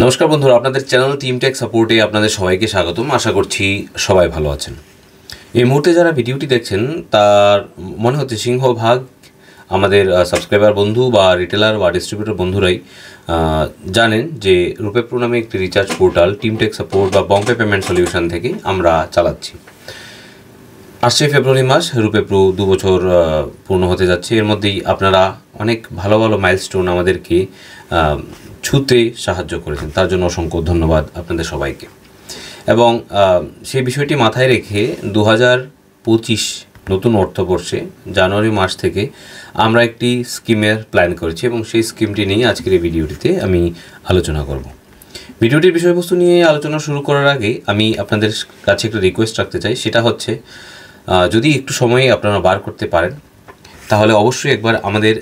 নমস্কার বন্ধুরা, আপনাদের চ্যানেল টিম টেক সাপোর্টে আপনাদের সবাইকে স্বাগতম। আশা করছি সবাই ভালো আছেন। এই মুহূর্তে যারা ভিডিওটি দেখছেন তার মনে হচ্ছে সিংহভাগ আমাদের সাবস্ক্রাইবার বন্ধু বা রিটেলার বা ডিস্ট্রিবিউটর বন্ধুরাই জানেন যে রুপে প্রো নামে একটি recharge portal team tech support বা বম্বে পেমেন্ট সলিউশন থেকে আমরা চালাচ্ছি। আসছে ফেব্রুয়ারি মাস রুপে প্রো 2 বছর পূর্ণ হতে যাচ্ছে। এর মধ্যেই আপনারা অনেক ভালো ভালো মাইলস্টোন আমাদেরকে ছুঁতে সাহায্য করেছেন, তার জন্য অসংখ্য ধন্যবাদ আপনাদের সবাইকে। এবং সেই বিষয়টি মাথায় রেখে 2025 নতুন অর্থবর্ষে জানুয়ারি মাস থেকে আমরা একটি স্কিমের প্ল্যান করেছি এবং সেই স্কিমটি নিয়ে আজকের এই ভিডিওটিতে আমি আলোচনা করব। ভিডিওটির বিষয়বস্তু নিয়ে আলোচনা শুরু করার আগে আমি আপনাদের কাছে একটা রিকোয়েস্ট রাখতে চাই, সেটা হচ্ছে যদি একটু সময় আপনারা বার করতে পারেন তাহলে অবশ্যই একবার আমাদের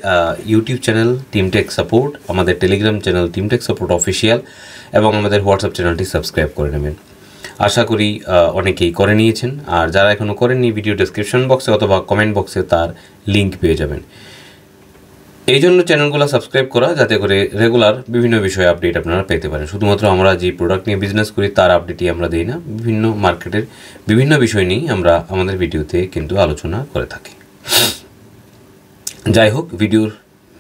YouTube channel team tech support, আমাদের Telegram channel team tech support official এবং আমাদের হোয়াটসঅ্যাপ চ্যানেলটি সাবস্ক্রাইব করে নেবেন। আশা করি অনেকেই করে নিয়েছেন, আর যারা এখনও করেননি ভিডিও ডেসক্রিপশন বক্সে অথবা কমেন্ট বক্সে তার লিঙ্ক পেয়ে যাবেন। এই জন্য চ্যানেলগুলো সাবস্ক্রাইব করা, যাতে করে রেগুলার বিভিন্ন বিষয়ে আপডেট আপনারা পেতে পারেন। শুধুমাত্র আমরা যে প্রোডাক্ট নিয়ে বিজনেস করি তার আপডেটই আমরা দিই না, বিভিন্ন মার্কেটের বিভিন্ন বিষয় নিয়েই আমরা আমাদের ভিডিওতে কিন্তু আলোচনা করে থাকি। যাই হোক, ভিডিওর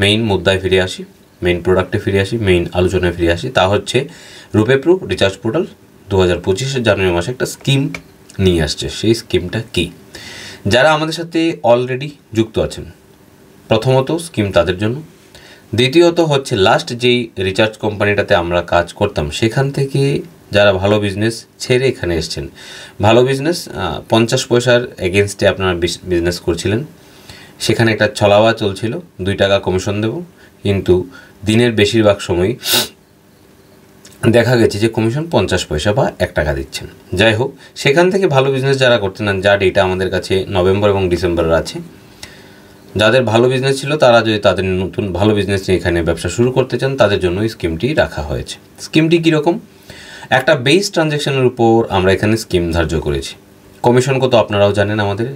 মেইন মুদ্রায় ফিরে আসি, মেইন প্রোডাক্টে ফিরে আসি, মেইন আলোচনায় ফিরে আসি। তা হচ্ছে রুপে প্রো রিচার্জ পোর্টাল 2025 জানুয়ারি মাসে একটা স্কিম নিয়ে আসছে। সেই স্কিমটা কি? যারা আমাদের সাথে অলরেডি যুক্ত আছেন, প্রথমত স্কিম তাদের জন্য। দ্বিতীয়ত হচ্ছে লাস্ট যেই রিচার্জ কোম্পানিটাতে আমরা কাজ করতাম সেখান থেকে যারা ভালো বিজনেস ছেড়ে এখানে এসছেন, ভালো বিজনেস 50 পয়সার এগেনস্টে আপনারা বিজনেস করছিলেন, সেখানে একটা ছলাওয়া চলছিল, 2 টাকা কমিশন দেব, কিন্তু দিনের বেশিরভাগ সময় দেখা গেছে যে কমিশন 50 পয়সা বা 1 টাকা দিচ্ছেন। যাই হোক, সেখান থেকে ভালো বিজনেস যারা করতেন, যা ডেটা আমাদের কাছে নভেম্বর এবং ডিসেম্বরের আছে, যাদের ভালো বিজনেস ছিল তারা যদি তাদের নতুন ভালো বিজনেস নিয়ে এখানে ব্যবসা শুরু করতে চান তাদের জন্য স্কিমটি রাখা হয়েছে। স্কিমটি কীরকম? একটা বেস ট্রানজ্যাকশনের উপর আমরা এখানে স্কিম ধার্য করেছি। কমিশন কত আপনারাও জানেন। আমাদের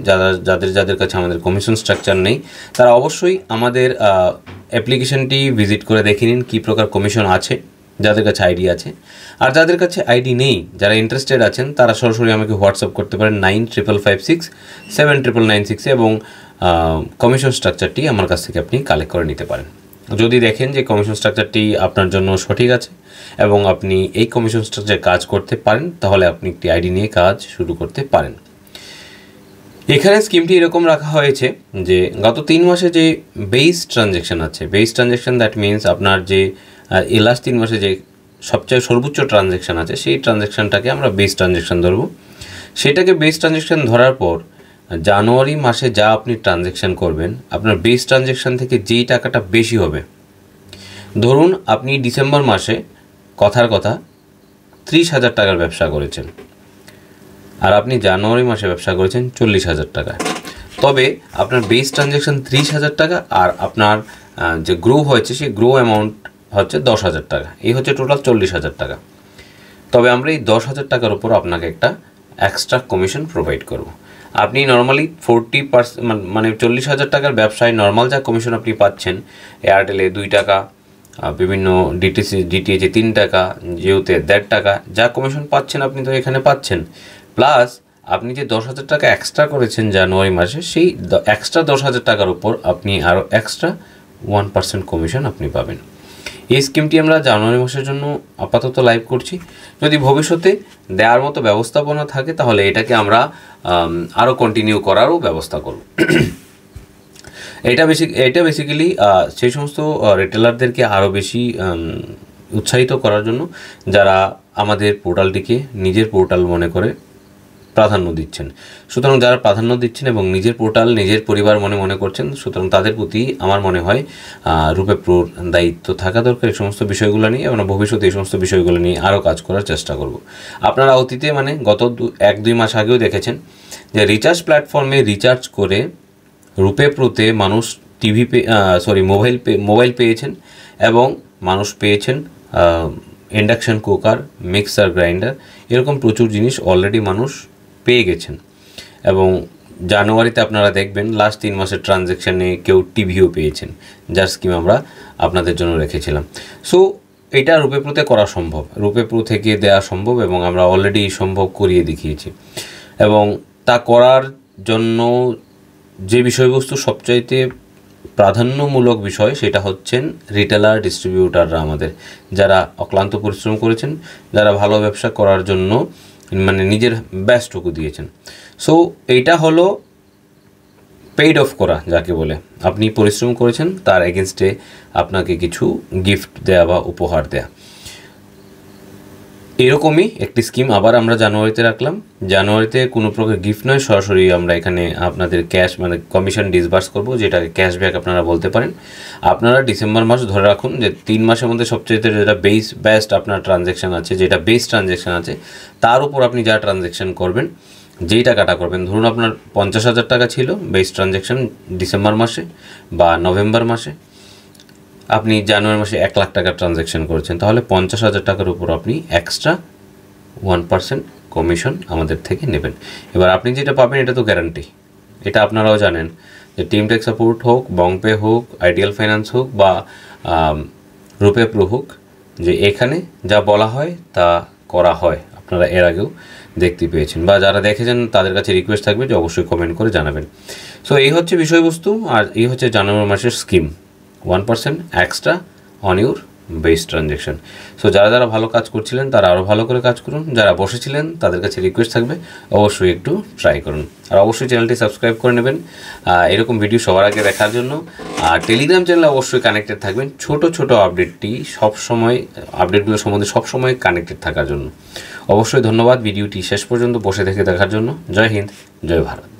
যাদের কাছে আমাদের কমিশন স্ট্রাকচার নেই তারা অবশ্যই আমাদের অ্যাপ্লিকেশনটি ভিজিট করে দেখে নিন কী প্রকার কমিশন আছে, যাদের কাছে আইডি আছে। আর যাদের কাছে আইডি নেই, যারা ইন্টারেস্টেড আছেন, তারা সরাসরি আমাকে হোয়াটসঅ্যাপ করতে পারেন 9555679996 এবং কমিশন স্ট্রাকচারটি আমার কাছ থেকে আপনি কালেক্ট করে নিতে পারেন। যদি দেখেন যে কমিশন স্ট্রাকচারটি আপনার জন্য সঠিক আছে এবং আপনি এই কমিশন স্ট্রাকচারে কাজ করতে পারেন, তাহলে আপনি একটি আইডি নিয়ে কাজ শুরু করতে পারেন। এখানে স্কিমটি এরকম রাখা হয়েছে যে গত 3 মাসে যে বেস ট্রানজ্যাকশান আছে, বেস ট্রানজ্যাকশান দ্যাট মিনস আপনার যে এই লাস্ট 3 মাসে যে সবচেয়ে সর্বোচ্চ ট্রানজ্যাকশান আছে সেই ট্রানজ্যাকশানটাকে আমরা বেস ট্রানজ্যাকশান ধরব। সেটাকে বেস ট্রানজ্যাকশান ধরার পর জানুয়ারি মাসে যা আপনি ট্রানজ্যাকশান করবেন, আপনার বেস ট্রানজ্যাকশান থেকে যেই টাকাটা বেশি হবে, ধরুন আপনি ডিসেম্বর মাসে কথার কথা 30,000 টাকার ব্যবসা করেছেন আর আপনি জানুয়ারি মাসে ব্যবসা করেছেন 40,000 টাকা, তবে আপনার বেস ট্রানজ্যাকশান 30,000 টাকা আর আপনার যে গ্রো হয়েছে সেই গ্রো অ্যামাউন্ট হচ্ছে 10,000 টাকা। এই হচ্ছে টোটাল 40,000 টাকা। তবে আমরা এই 10,000 টাকার উপর আপনাকে একটা এক্সট্রা কমিশন প্রোভাইড করব। আপনি নর্মালি 40% মানে 40,000 টাকার ব্যবসায় নর্মাল যা কমিশন আপনি পাচ্ছেন, এয়ারটেলে 2 টাকা, বিভিন্ন ডিটিএইচে 3 টাকা, জিওতে 1.5 টাকা, যা কমিশন পাচ্ছেন আপনি তো এখানে পাচ্ছেন। প্লাস আপনি যে 10,000 টাকা এক্সট্রা করেছেন জানুয়ারি মাসে, সেই এক্সট্রা 10,000 টাকার উপর আপনি আরও এক্সট্রা 1% কমিশন আপনি পাবেন। এই স্কিমটি আমরা জানুয়ারি মাসের জন্য আপাতত লাইভ করছি। যদি ভবিষ্যতে দেওয়ার মতো ব্যবস্থাপনা থাকে তাহলে এটাকে আমরা আরও কন্টিনিউ করারও ব্যবস্থা করব। এটা বেসিক্যালি সেই সমস্ত রিটেলারদেরকে আরও বেশি উৎসাহিত করার জন্য যারা আমাদের পোর্টালটিকে নিজের পোর্টাল মনে করে প্রাধান্য দিচ্ছেন। সুতরাং যারা প্রাধান্য দিচ্ছেন এবং নিজের পোর্টাল নিজের পরিবার মনে করছেন, সুতরাং তাদের প্রতি আমার মনে হয় রুপে প্রোর দায়িত্ব থাকা দরকার এই সমস্ত বিষয়গুলো নিয়ে, এবং ভবিষ্যতে এই সমস্ত বিষয়গুলো নিয়ে আরও কাজ করার চেষ্টা করব। আপনারা অতীতে গত 1-2 মাস আগেও দেখেছেন যে রিচার্জ প্ল্যাটফর্মে রিচার্জ করে রুপে প্রোতে মানুষ মোবাইল পেয়েছেন এবং মানুষ পেয়েছেন ইন্ডাকশন কুকার, মিক্সার গ্রাইন্ডার, এরকম প্রচুর জিনিস অলরেডি মানুষ পেয়ে গেছেন। এবং জানুয়ারিতে আপনারা দেখবেন লাস্ট 3 মাসের ট্রানজ্যাকশানে কেউ টিভিও পেয়েছেন, যার স্কিম আমরা আপনাদের জন্য রেখেছিলাম। সো এটা রুপে প্রোতে করা সম্ভব, রুপে প্রো থেকে দেওয়া সম্ভব এবং আমরা অলরেডি সম্ভব করিয়ে দেখিয়েছি। এবং তা করার জন্য যে বিষয়বস্তু সবচাইতে প্রাধান্যমূলক বিষয় সেটা হচ্ছেন রিটেলার ডিস্ট্রিবিউটাররা, আমাদের যারা অক্লান্ত পরিশ্রম করেছেন, যারা ভালো ব্যবসা করার জন্য মানে নিজের বেস্টটুকু দিয়েছেন। সো এইটা হলো পেইড অফ করা যাকে বলে, আপনি পরিশ্রম করেছেন তার এগেনস্টে আপনাকে কিছু গিফট দেয়া বা উপহার দেয়া। এরকমই একটি স্কিম আবার আমরা জানুয়ারিতে রাখলাম। জানুয়ারিতে কোনো প্রকার গিফট নয়, সরাসরি আমরা এখানে আপনাদের ক্যাশ মানে কমিশন ডিসবার্স করব, যেটাকে ক্যাশব্যাক আপনারা বলতে পারেন। আপনারা ডিসেম্বর মাস ধরে রাখুন যে 3 মাসের মধ্যে সবচেয়ে যেটা বেস্ট আপনার ট্রানজ্যাকশান আছে, যেটা বেস্ট ট্রানজ্যাকশান আছে, তার উপর আপনি যা ট্রানজ্যাকশান করবেন, যেই টাকাটা করবেন, ধরুন আপনার 50,000 টাকা ছিল বেস্ট ট্রানজ্যাকশান ডিসেম্বর মাসে বা নভেম্বর মাসে, আপনি জানুয়ারি মাসে 1 লাখ টাকার ট্রানজ্যাকশান করেছেন, তাহলে 50,000 টাকার উপর আপনি এক্সট্রা 1% কমিশন আমাদের থেকে নেবেন। এবার আপনি যেটা পাবেন এটা তো গ্যারান্টি, এটা আপনারাও জানেন যে টিম টেক সাপোর্ট হোক, বংপে হোক, আইডিয়াল ফাইন্যান্স হোক বা রুপে প্রো হোক, যে এখানে যা বলা হয় তা করা হয়। আপনারা এর আগেও দেখতে পেয়েছেন বা যারা দেখেছেন তাদের কাছে রিকোয়েস্ট থাকবে যে অবশ্যই কমেন্ট করে জানাবেন। সো এই হচ্ছে বিষয়বস্তু, আর এই হচ্ছে জানুয়ারি মাসের scheme, 1% extra on your base transaction. So যারা যারা ভালো কাজ করছিলেন তারা আরও ভালো করে কাজ করুন, যারা বসেছিলেন তাদের কাছে রিকোয়েস্ট থাকবে অবশ্যই একটু ট্রাই করুন, আর অবশ্যই চ্যানেলটি সাবস্ক্রাইব করে নেবেন এরকম ভিডিও সবার আগে দেখার জন্য। আর টেলিগ্রাম চ্যানেলে অবশ্যই কানেক্টেড থাকবেন, ছোট ছোট আপডেটগুলো সম্বন্ধে সবসময় কানেক্টেড থাকার জন্য। অবশ্যই ধন্যবাদ ভিডিওটি শেষ পর্যন্ত বসে থেকে দেখার জন্য। জয় হিন্দ, জয় ভারত।